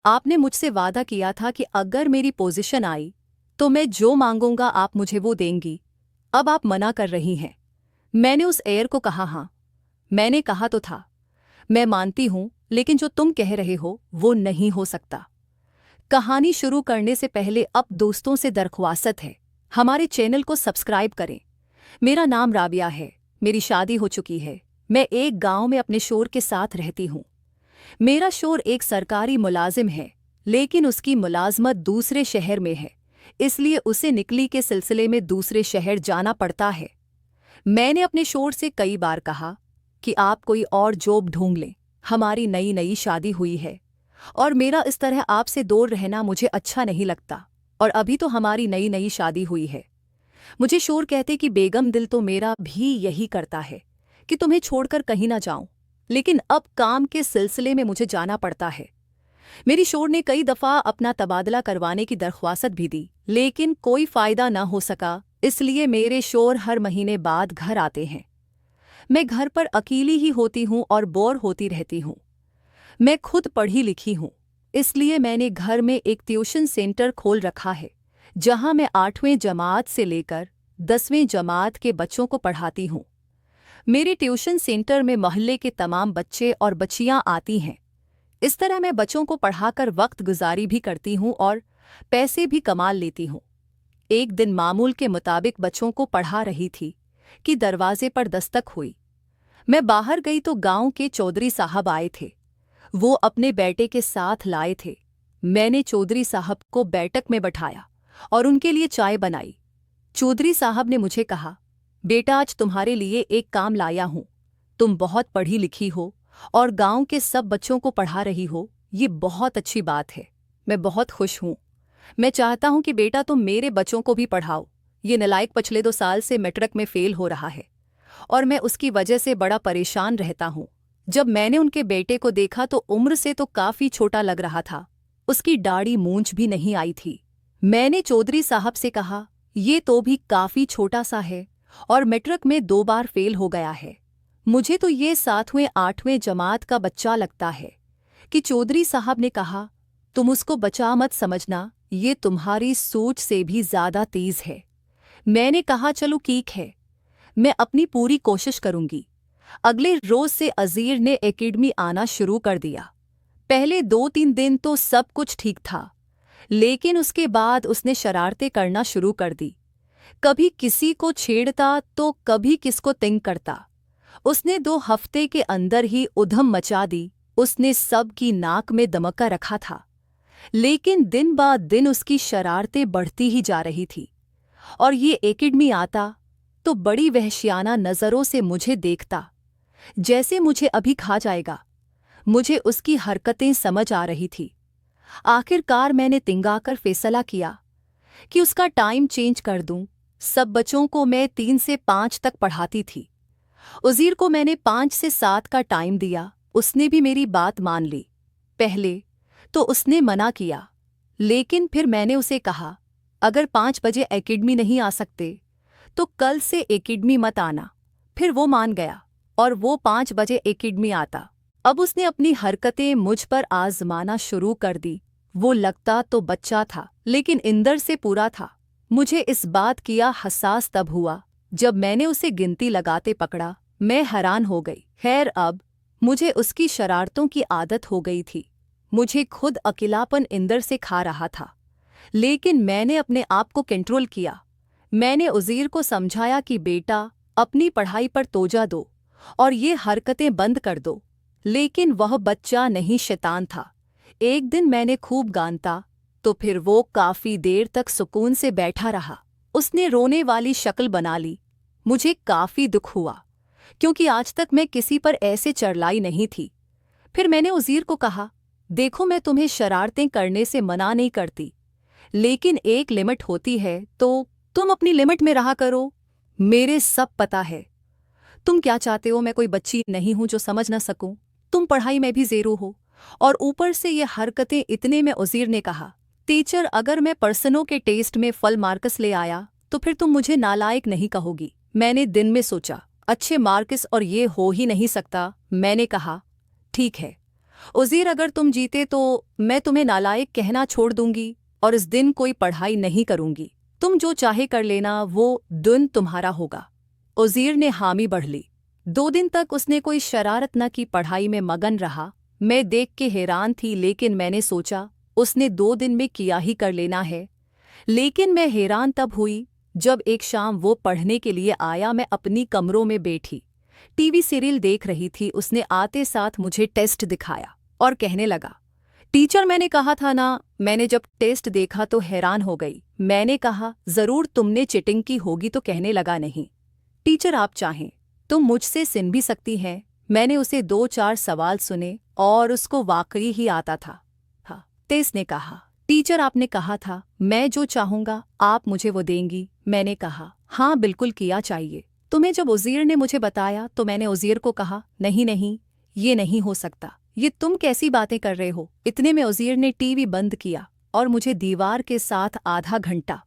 आपने मुझसे वादा किया था कि अगर मेरी पोजीशन आई तो मैं जो मांगूंगा आप मुझे वो देंगी। अब आप मना कर रही हैं। मैंने उस एयर को कहा, हाँ मैंने कहा तो था। मैं मानती हूं, लेकिन जो तुम कह रहे हो वो नहीं हो सकता। कहानी शुरू करने से पहले अब दोस्तों से दरख्वास्त है, हमारे चैनल को सब्सक्राइब करें। मेरा नाम राबिया है, मेरी शादी हो चुकी है। मैं एक गांव में अपने शोर के साथ रहती हूँ। मेरा शोर एक सरकारी मुलाजिम है, लेकिन उसकी मुलाजमत दूसरे शहर में है, इसलिए उसे निकली के सिलसिले में दूसरे शहर जाना पड़ता है। मैंने अपने शोर से कई बार कहा कि आप कोई और जॉब ढूंढ लें, हमारी नई नई शादी हुई है और मेरा इस तरह आपसे दूर रहना मुझे अच्छा नहीं लगता। और अभी तो हमारी नई नई शादी हुई है। मुझे शोर कहते कि बेगम दिल तो मेरा भी यही करता है कि तुम्हें छोड़कर कहीं ना जाऊं, लेकिन अब काम के सिलसिले में मुझे जाना पड़ता है। मेरी शोर ने कई दफ़ा अपना तबादला करवाने की दरख्वास्त भी दी, लेकिन कोई फ़ायदा न हो सका, इसलिए मेरे शोर हर महीने बाद घर आते हैं। मैं घर पर अकेली ही होती हूँ और बोर होती रहती हूँ। मैं खुद पढ़ी लिखी हूँ, इसलिए मैंने घर में एक ट्यूशन सेंटर खोल रखा है, जहाँ मैं 8वीं जमात से लेकर 10वीं जमात के बच्चों को पढ़ाती हूँ। मेरे ट्यूशन सेंटर में मोहल्ले के तमाम बच्चे और बच्चियाँ आती हैं। इस तरह मैं बच्चों को पढ़ाकर वक्त गुजारी भी करती हूँ और पैसे भी कमा लेती हूँ। एक दिन मामूल के मुताबिक बच्चों को पढ़ा रही थी कि दरवाजे पर दस्तक हुई। मैं बाहर गई तो गांव के चौधरी साहब आए थे। वो अपने बेटे के साथ लाए थे। मैंने चौधरी साहब को बैठक में बैठाया और उनके लिए चाय बनाई। चौधरी साहब ने मुझे कहा, बेटा आज तुम्हारे लिए एक काम लाया हूँ। तुम बहुत पढ़ी लिखी हो और गांव के सब बच्चों को पढ़ा रही हो, ये बहुत अच्छी बात है। मैं बहुत खुश हूँ। मैं चाहता हूँ कि बेटा तुम मेरे बच्चों को भी पढ़ाओ। ये नालायक पिछले 2 साल से मैट्रिक में फेल हो रहा है और मैं उसकी वजह से बड़ा परेशान रहता हूँ। जब मैंने उनके बेटे को देखा तो उम्र से तो काफ़ी छोटा लग रहा था। उसकी दाढ़ी मूंछ भी नहीं आई थी। मैंने चौधरी साहब से कहा, ये तो भी काफ़ी छोटा सा है और मैट्रिक में 2 बार फेल हो गया है। मुझे तो ये 7वीं 8वीं जमात का बच्चा लगता है। कि चौधरी साहब ने कहा, तुम उसको बच्चा मत समझना, ये तुम्हारी सोच से भी ज़्यादा तेज़ है। मैंने कहा, चलो ठीक है, मैं अपनी पूरी कोशिश करूंगी। अगले रोज से अजीर ने एकेडमी आना शुरू कर दिया। पहले 2-3 दिन तो सब कुछ ठीक था, लेकिन उसके बाद उसने शरारतें करना शुरू कर दी। कभी किसी को छेड़ता तो कभी किसको तंग करता। उसने 2 हफ्ते के अंदर ही उधम मचा दी। उसने सब की नाक में दमका रखा था, लेकिन दिन बाद दिन उसकी शरारतें बढ़ती ही जा रही थी। और ये एकेडमी आता तो बड़ी वहशियाना नज़रों से मुझे देखता, जैसे मुझे अभी खा जाएगा। मुझे उसकी हरकतें समझ आ रही थी। आखिरकार मैंने तिंगाकर फैसला किया कि उसका टाइम चेंज कर दूं। सब बच्चों को मैं 3 से 5 तक पढ़ाती थी। उज़ीर को मैंने 5 से 7 का टाइम दिया। उसने भी मेरी बात मान ली। पहले तो उसने मना किया, लेकिन फिर मैंने उसे कहा, अगर 5 बजे एकेडमी नहीं आ सकते तो कल से एकेडमी मत आना। फिर वो मान गया और वो 5 बजे एकेडमी आता। अब उसने अपनी हरकतें मुझ पर आजमाना शुरू कर दी। वो लगता तो बच्चा था, लेकिन इंदर से पूरा था। मुझे इस बात किया हसास तब हुआ जब मैंने उसे गिनती लगाते पकड़ा। मैं हैरान हो गई। खैर अब मुझे उसकी शरारतों की आदत हो गई थी। मुझे खुद अकेलापन इंदर से खा रहा था, लेकिन मैंने अपने आप को कंट्रोल किया। मैंने उज़ीर को समझाया कि बेटा अपनी पढ़ाई पर तोजा दो और ये हरकतें बंद कर दो, लेकिन वह बच्चा नहीं शैतान था। एक दिन मैंने खूब गानता तो फिर वो काफ़ी देर तक सुकून से बैठा रहा। उसने रोने वाली शक्ल बना ली। मुझे काफ़ी दुख हुआ, क्योंकि आज तक मैं किसी पर ऐसे चढ़लाई नहीं थी। फिर मैंने उज़ीर को कहा, देखो मैं तुम्हें शरारतें करने से मना नहीं करती, लेकिन एक लिमिट होती है, तो तुम अपनी लिमिट में रहा करो। मेरे सब पता है तुम क्या चाहते हो। मैं कोई बच्ची नहीं हूं जो समझ न सकूं। तुम पढ़ाई में भी ज़ेरो हो और ऊपर से ये हरकतें। इतने में उज़ीर ने कहा, टीचर अगर मैं पर्सनों के टेस्ट में फल मार्क्स ले आया तो फिर तुम मुझे नालायक नहीं कहोगी। मैंने दिन में सोचा, अच्छे मार्क्स और ये हो ही नहीं सकता। मैंने कहा, ठीक है, उज़ीर, अगर तुम जीते तो मैं तुम्हें नालायक कहना छोड़ दूंगी और इस दिन कोई पढ़ाई नहीं करूंगी। तुम जो चाहे कर लेना, वो दिन तुम्हारा होगा। उज़ीर ने हामी बढ़ ली। 2 दिन तक उसने कोई शरारत न की, पढ़ाई में मगन रहा। मैं देख के हैरान थी, लेकिन मैंने सोचा उसने 2 दिन में किया ही कर लेना है। लेकिन मैं हैरान तब हुई जब एक शाम वो पढ़ने के लिए आया। मैं अपनी कमरों में बैठी टीवी सीरियल देख रही थी। उसने आते साथ मुझे टेस्ट दिखाया और कहने लगा, टीचर, मैंने कहा था ना। मैंने जब टेस्ट देखा तो हैरान हो गई। मैंने कहा, जरूर तुमने चीटिंग की होगी। तो कहने लगा, नहीं टीचर, आप चाहें तो मुझसे सुन भी सकती हैं। मैंने उसे 2-4 सवाल सुने और उसको वाकई ही आता था। हाँ, तेज ने कहा, टीचर, आपने कहा था मैं जो चाहूंगा आप मुझे वो देंगी। मैंने कहा, हाँ बिल्कुल किया चाहिए। तुम्हें जब उज़ीर ने मुझे बताया तो मैंने उज़ीर को कहा, नहीं नहीं, ये नहीं हो सकता। ये तुम कैसी बातें कर रहे हो। इतने में उज़ीर ने टीवी बंद किया और मुझे दीवार के साथ आधा घंटा